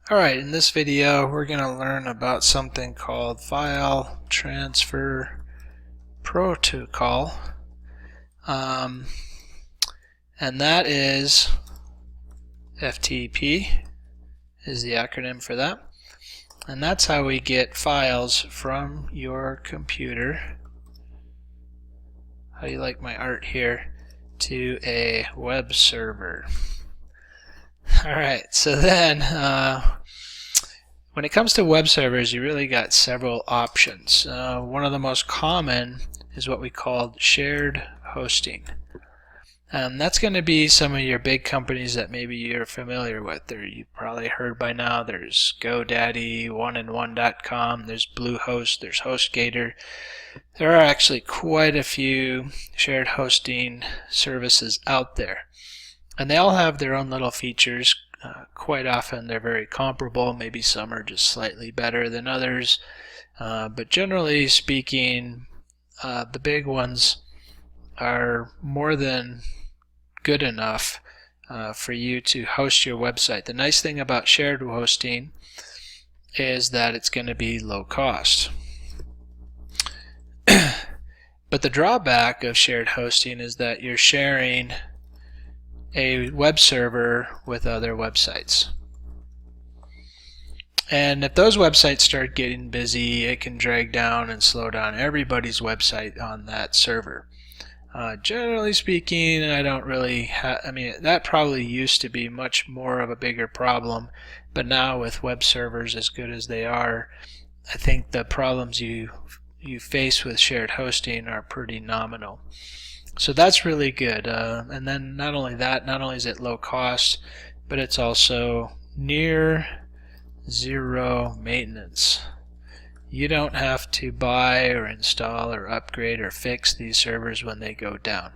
Alright, in this video we're going to learn about something called File Transfer Protocol, and that is FTP is the acronym for that, and that's how we get files from your computer, how you like my art here, to a web server. Alright, so then when it comes to web servers, you really got several options. One of the most common is what we call shared hosting. That's going to be some of your big companies that maybe you're familiar with. You've probably heard by now. There's GoDaddy, 1and1.com, there's Bluehost, there's HostGator. There are actually quite a few shared hosting services out there. And they all have their own little features. Quite often they're very comparable. Maybe some are just slightly better than others. But generally speaking, the big ones are more than good enough for you to host your website. The nice thing about shared hosting is that it's going to be low cost. But the drawback of shared hosting is that you're sharing a web server with other websites. And if those websites start getting busy, it can drag down and slow down everybody's website on that server. Generally speaking, I don't really that probably used to be much more of a bigger problem, but now with web servers as good as they are, I think the problems you face with shared hosting are pretty nominal. So that's really good. And then not only is it low cost, but it's also near zero maintenance. You don't have to buy or install or upgrade or fix these servers when they go down.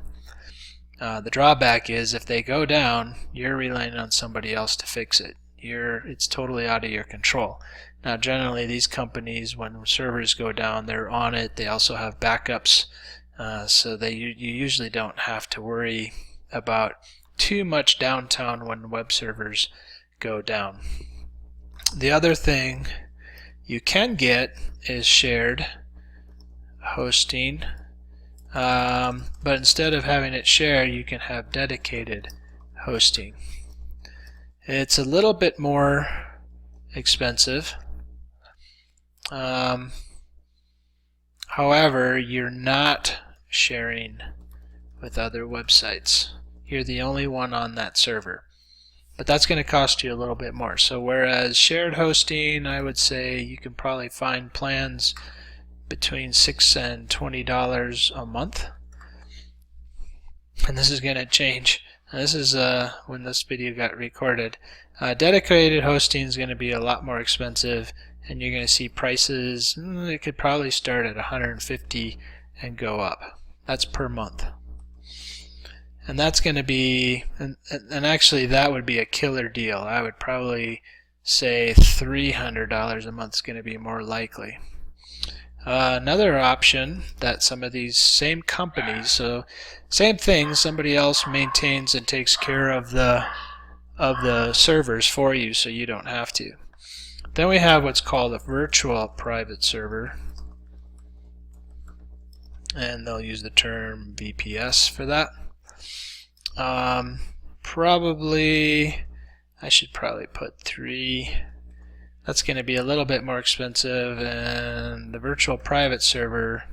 The drawback is if they go down, you're relying on somebody else to fix it. It's totally out of your control. Now generally these companies, when servers go down, they're on it. They also have backups. So you usually don't have to worry about too much downtime when web servers go down. The other thing you can get is shared hosting, but instead of having it shared, you can have dedicated hosting. It's a little bit more expensive. However, you're not sharing with other websites. You're the only one on that server. But that's going to cost you a little bit more. So whereas shared hosting, I would say you can probably find plans between $6 and $20 a month. And this is going to change. This is when this video got recorded. Dedicated hosting is going to be a lot more expensive, and you're going to see prices, it could probably start at $150 and go up. That's per month. And that's going to be, and actually that would be a killer deal. I would probably say $300 a month is going to be more likely. Another option that some of these same companies, so same thing, somebody else maintains and takes care of the servers for you, so you don't have to. Then we have what's called a virtual private server, and they'll use the term VPS for that. I should probably put 3. That's going to be a little bit more expensive. And the virtual private server,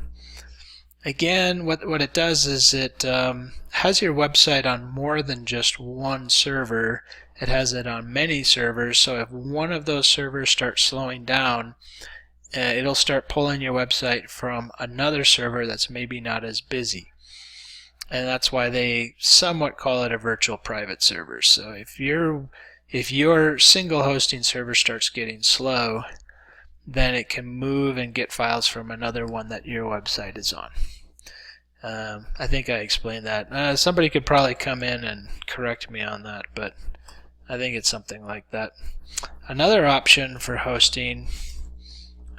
again, what it does is it has your website on more than just one server. It has it on many servers, so if one of those servers starts slowing down, it'll start pulling your website from another server that's maybe not as busy. And that's why they somewhat call it a virtual private server. So if your single hosting server starts getting slow, then it can move and get files from another one that your website is on. I think I explained that. Somebody could probably come in and correct me on that, but I think it's something like that. Another option for hosting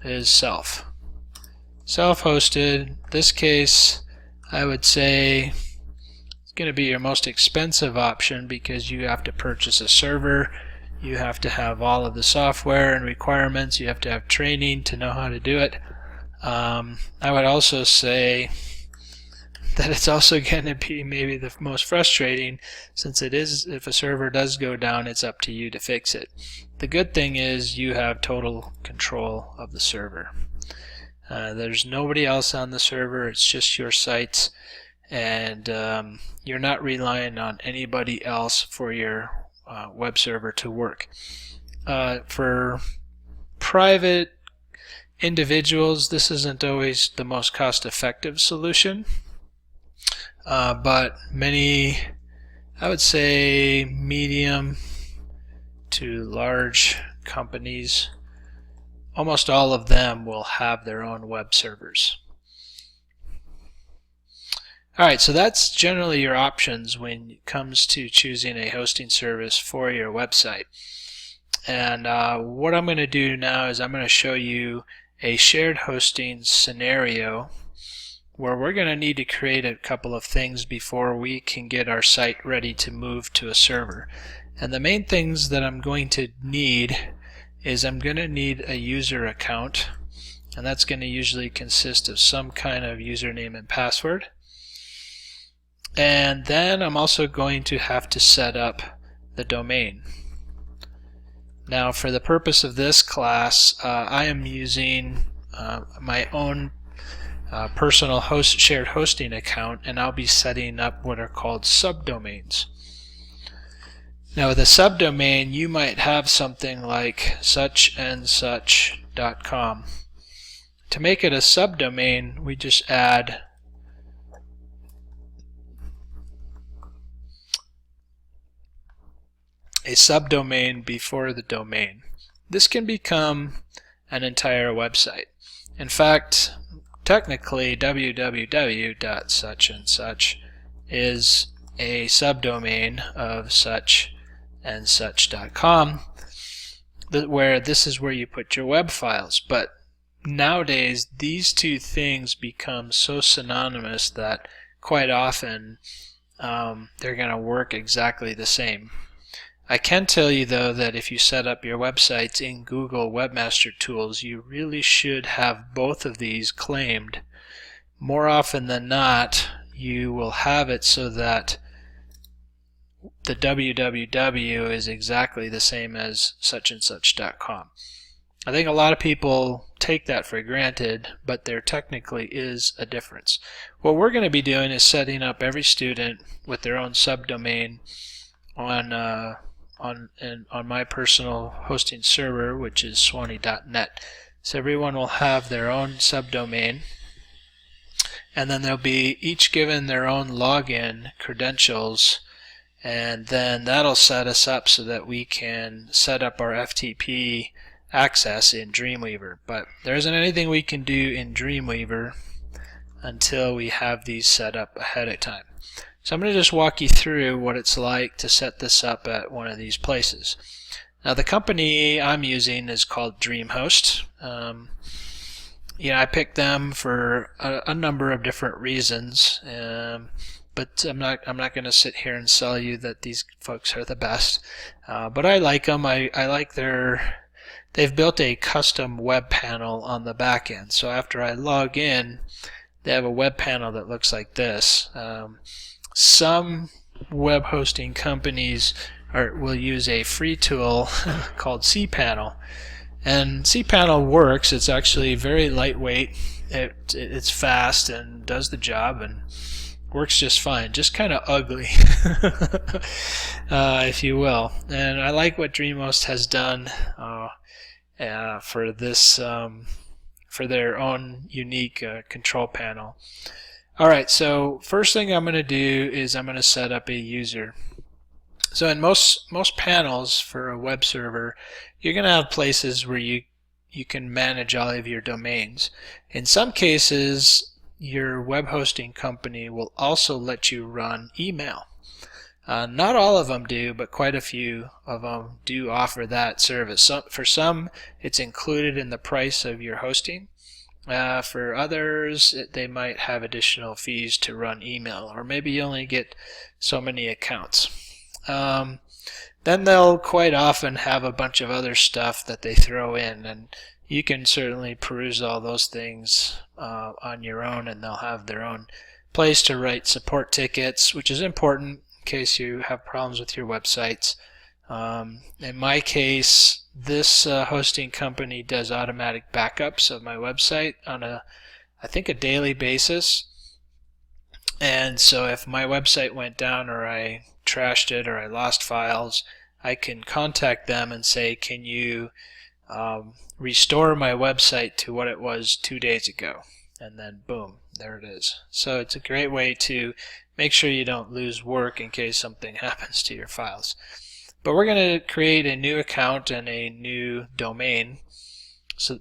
is self-hosted. This case, I would say it's going to be your most expensive option because you have to purchase a server You have to have all of the software and requirements. You have to have training to know how to do it. I would also say that it's also going to be maybe the most frustrating, since it is, if a server does go down, it's up to you to fix it. The good thing is you have total control of the server. There's nobody else on the server, it's just your sites, and you're not relying on anybody else for your web server to work. For private individuals, this isn't always the most cost-effective solution. But many, I would say medium to large companies, almost all of them will have their own web servers. Alright, so that's generally your options when it comes to choosing a hosting service for your website. And what I'm going to do now is I'm going to show you a shared hosting scenario where we're going to need to create a couple of things before we can get our site ready to move to a server. And the main things that I'm going to need is I'm going to need a user account, and that's going to usually consist of some kind of username and password. And then I'm also going to have to set up the domain. Now, for the purpose of this class, I am using my own personal shared hosting account, and I'll be setting up what are called subdomains. Now, with a subdomain, you might have something like suchandsuch.com. To make it a subdomain, we just add a subdomain before the domain. This can become an entire website. In fact, technically, www.suchandsuch is a subdomain of suchandsuch.com, where this is where you put your web files. But nowadays, these two things become so synonymous that quite often they're going to work exactly the same. I can tell you, though, that if you set up your websites in Google Webmaster Tools, you really should have both of these claimed. More often than not, you will have it so that the www is exactly the same as suchandsuch.com. I think a lot of people take that for granted, but there technically is a difference. What we're going to be doing is setting up every student with their own subdomain on my personal hosting server, which is swanee.net. So everyone will have their own subdomain, and then they'll be each given their own login credentials, and then that'll set us up so that we can set up our FTP access in Dreamweaver. But there isn't anything we can do in Dreamweaver until we have these set up ahead of time. So I'm going to just walk you through what it's like to set this up at one of these places. Now, the company I'm using is called DreamHost. I picked them for a number of different reasons, but I'm not going to sit here and sell you that these folks are the best. But I like them. I like they've built a custom web panel on the back end. So after I log in, they have a web panel that looks like this. Some web hosting companies will use a free tool called cPanel, and cPanel works. It's actually very lightweight. It's fast and does the job and works just fine. Just kind of ugly, if you will. And I like what DreamHost has done for this, for their own unique control panel. Alright, so first thing I'm going to do is I'm going to set up a user. So in most panels for a web server, you're going to have places where you can manage all of your domains. In some cases, your web hosting company will also let you run email. Not all of them do, but quite a few of them do offer that service. For some, it's included in the price of your hosting. For others, they might have additional fees to run email, or maybe you only get so many accounts. Then they'll quite often have a bunch of other stuff that they throw in, and you can certainly peruse all those things on your own, and they'll have their own place to write support tickets, which is important in case you have problems with your websites. In my case, this hosting company does automatic backups of my website on I think a daily basis. And so if my website went down, or I trashed it, or I lost files, I can contact them and say, can you restore my website to what it was 2 days ago? And then boom, there it is. So it's a great way to make sure you don't lose work in case something happens to your files. But we're going to create a new account and a new domain.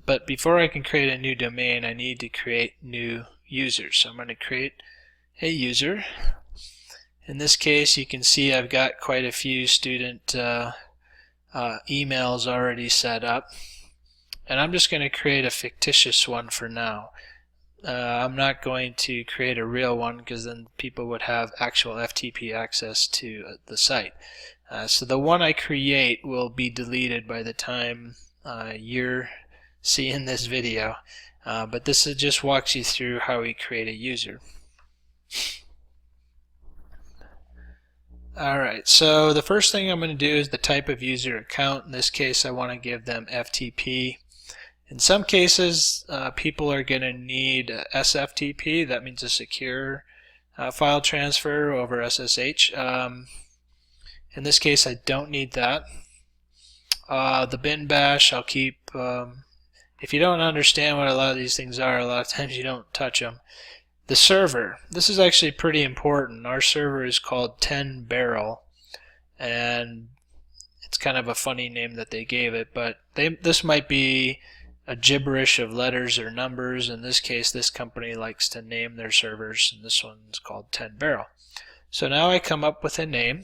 But before I can create a new domain, I need to create new users. So I'm going to create a user. In this case, you can see I've got quite a few student emails already set up, and I'm just going to create a fictitious one for now. I'm not going to create a real one because then people would have actual FTP access to the site. So the one I create will be deleted by the time you're seeing this video, but this just walks you through how we create a user. Alright, so the first thing I'm going to do is the type of user account. In this case, I want to give them FTP. In some cases, people are going to need SFTP. That means a secure file transfer over SSH. In this case, I don't need that. The bin bash, I'll keep. If you don't understand what a lot of these things are, a lot of times you don't touch them. The server, this is actually pretty important. Our server is called 10 Barrel, and it's kind of a funny name that they gave it, but this might be a gibberish of letters or numbers. In this case, this company likes to name their servers, and this one's called 10 Barrel. So now I come up with a name.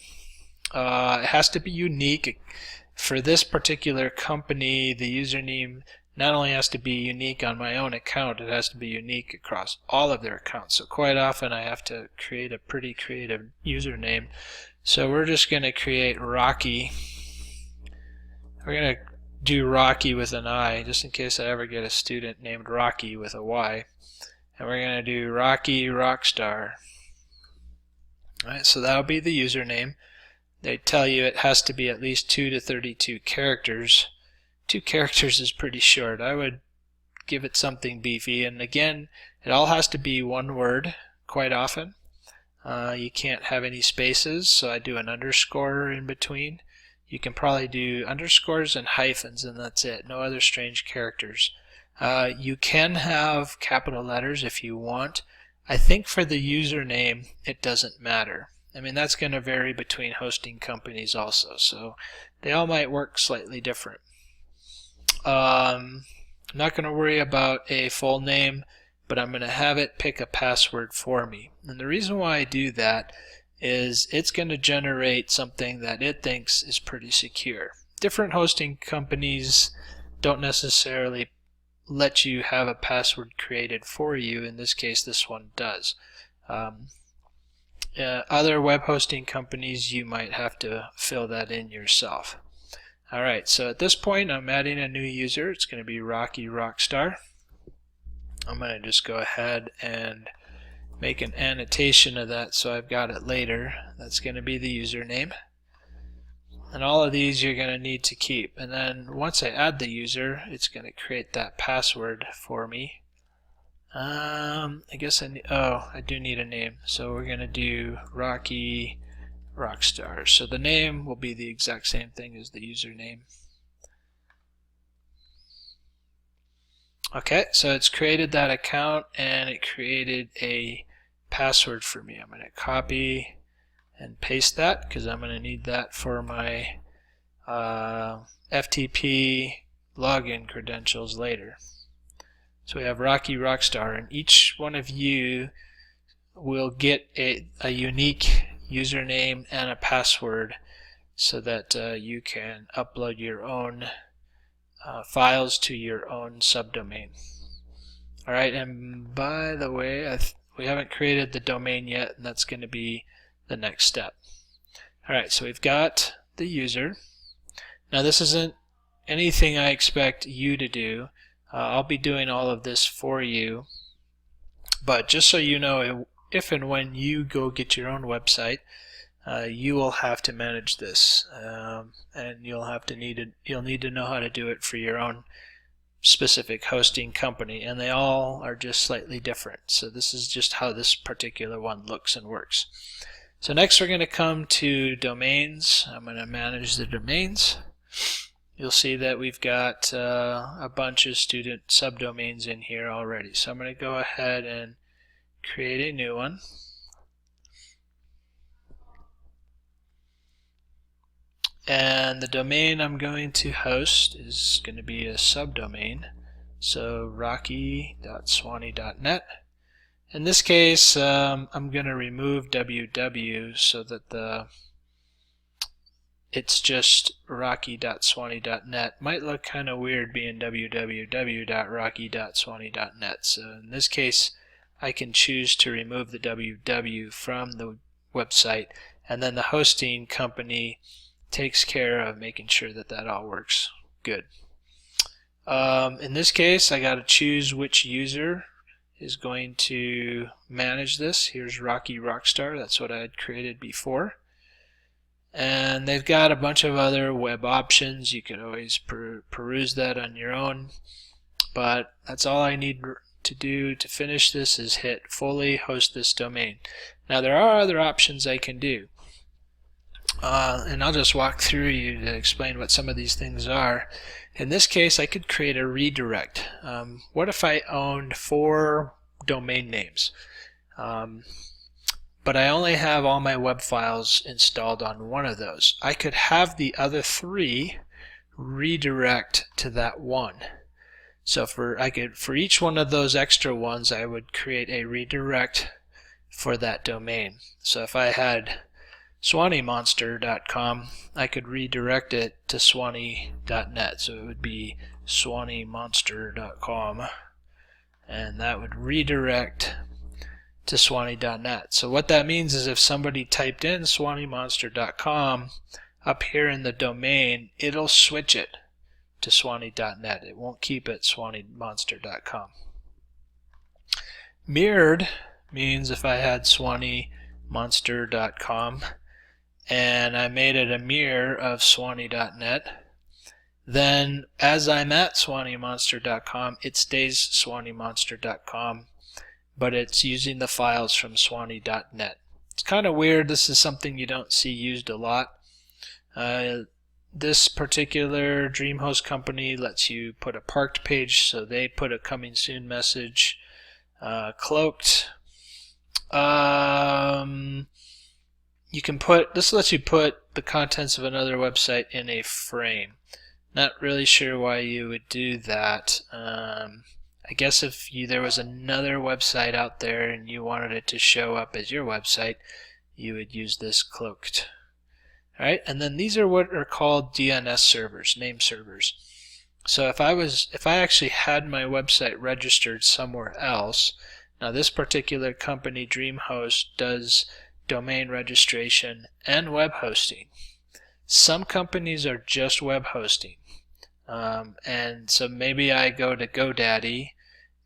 It has to be unique. For this particular company, the username not only has to be unique on my own account, it has to be unique across all of their accounts. So quite often I have to create a pretty creative username. So we're just going to create Rocky. We're going to do Rocky with an I, just in case I ever get a student named Rocky with a Y. And we're going to do Rocky Rockstar. Alright, so that'll be the username. They tell you it has to be at least 2 to 32 characters. 2 characters is pretty short. I would give it something beefy, and again, it all has to be one word quite often. You can't have any spaces, so I do an underscore in between. You can probably do underscores and hyphens, and that's it. No other strange characters. You can have capital letters if you want. I think for the username, it doesn't matter. I mean, that's going to vary between hosting companies also, so they all might work slightly different. I'm not going to worry about a full name, but I'm going to have it pick a password for me. And the reason why I do that is it's going to generate something that it thinks is pretty secure. Different hosting companies don't necessarily let you have a password created for you. In this case, this one does. Other web hosting companies, you might have to fill that in yourself. Alright, so at this point I'm adding a new user. It's going to be Rocky Rockstar. I'm going to just go ahead and make an annotation of that so I've got it later. That's going to be the username. And all of these you're going to need to keep. And then once I add the user, it's going to create that password for me. I guess I do need a name. So we're going to do Rocky Rockstar. So the name will be the exact same thing as the username. Okay, so it's created that account and it created a password for me. I'm going to copy and paste that because I'm going to need that for my FTP login credentials later. So we have Rocky Rockstar, and each one of you will get a unique username and a password so that you can upload your own files to your own subdomain. Alright, and by the way, we haven't created the domain yet, and that's going to be the next step. Alright, so we've got the user. Now this isn't anything I expect you to do. I'll be doing all of this for you, but just so you know, if and when you go get your own website, you will have to manage this, and you'll need to know how to do it for your own specific hosting company, and they all are just slightly different. So this is just how this particular one looks and works. So next we're going to come to domains. I'm going to manage the domains. You'll see that we've got a bunch of student subdomains in here already. So I'm going to go ahead and create a new one. And the domain I'm going to host is going to be a subdomain. So rocky.swanee.net. In this case, I'm going to remove www so that it's just rocky.swanee.net. Might look kind of weird being www.rocky.swanee.net. So in this case, I can choose to remove the www from the website, and then the hosting company takes care of making sure that that all works good. In this case, I got to choose which user is going to manage this. Here's Rocky Rockstar. That's what I had created before. And they've got a bunch of other web options. You can always peruse that on your own, but that's all I need to do to finish this is hit fully host this domain. Now there are other options I can do, and I'll just walk through you to explain what some of these things are. In this case, I could create a redirect. What if I owned 4 domain names, but I only have all my web files installed on one of those? I could have the other 3 redirect to that one. So for each one of those extra ones, I would create a redirect for that domain. So if I had SwaneeMonster.com, I could redirect it to Swanee.net. So it would be SwaneeMonster.com, and that would redirect to Swanee.net. So what that means is if somebody typed in SwaneeMonster.com up here in the domain, it'll switch it to Swanee.net. It won't keep it SwaneeMonster.com. Mirrored means if I had SwaneeMonster.com and I made it a mirror of Swanee.net, then as I'm at SwaneeMonster.com, it stays SwaneeMonster.com, but it's using the files from Swanee.net. It's kind of weird. This is something you don't see used a lot. This particular DreamHost company lets you put a parked page, so they put a coming soon message. Cloaked. This lets you put the contents of another website in a frame. Not really sure why you would do that. I guess if there was another website out there and you wanted it to show up as your website, you would use this cloaked. Alright, and then these are what are called DNS servers, name servers. So if I actually had my website registered somewhere else, now this particular company, DreamHost, does domain registration and web hosting. Some companies are just web hosting. And so maybe I go to GoDaddy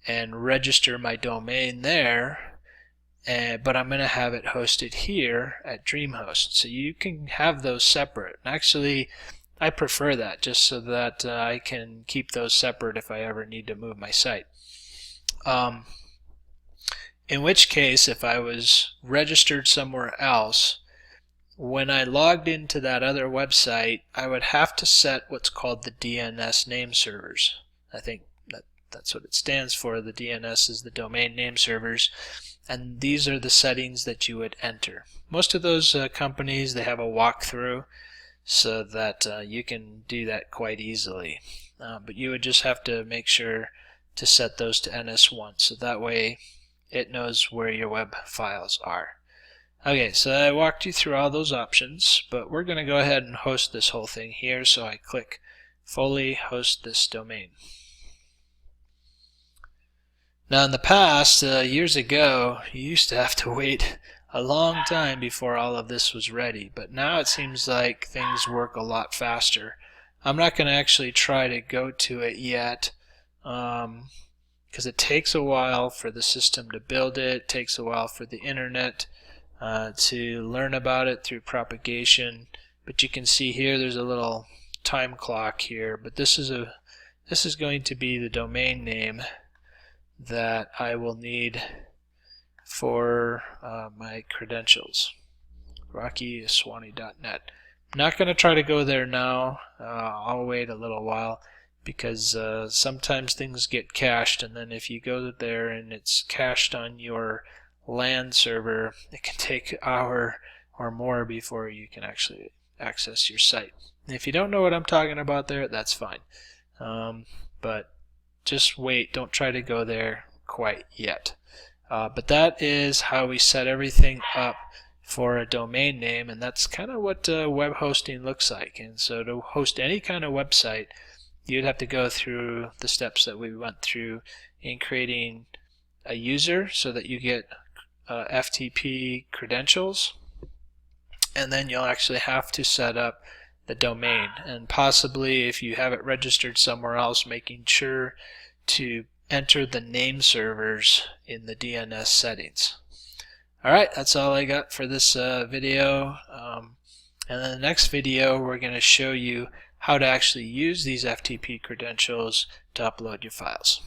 and register my domain there, but I'm going to have it hosted here at DreamHost. So you can have those separate. And actually, I prefer that just so that I can keep those separate if I ever need to move my site. In which case, if I was registered somewhere else, when I logged into that other website, I would have to set what's called the DNS name servers. I think that's what it stands for. The DNS is the domain name servers, and these are the settings that you would enter. Most of those companies, they have a walkthrough so that you can do that quite easily. But you would just have to make sure to set those to NS1, so that way it knows where your web files are. Okay, so I walked you through all those options, but we're going to go ahead and host this whole thing here, so I click fully host this domain. Now in the past, years ago, you used to have to wait a long time before all of this was ready, but now it seems like things work a lot faster. I'm not going to actually try to go to it yet because it takes a while for the system to build it. It takes a while for the internet to learn about it through propagation. But you can see here there's a little time clock here, but this is going to be the domain name that I will need for my credentials, rockyaswani.net. I'm not going to try to go there now. I'll wait a little while because sometimes things get cached, and then if you go there and it's cached on your LAN server, it can take an hour or more before you can actually access your site. And if you don't know what I'm talking about there, that's fine. But just wait, don't try to go there quite yet. But that is how we set everything up for a domain name, and that's kind of what web hosting looks like. And so to host any kind of website, you'd have to go through the steps that we went through in creating a user so that you get FTP credentials, and then you'll actually have to set up the domain, and possibly if you have it registered somewhere else, making sure to enter the name servers in the DNS settings. Alright, that's all I got for this video, and in the next video we're going to show you how to actually use these FTP credentials to upload your files.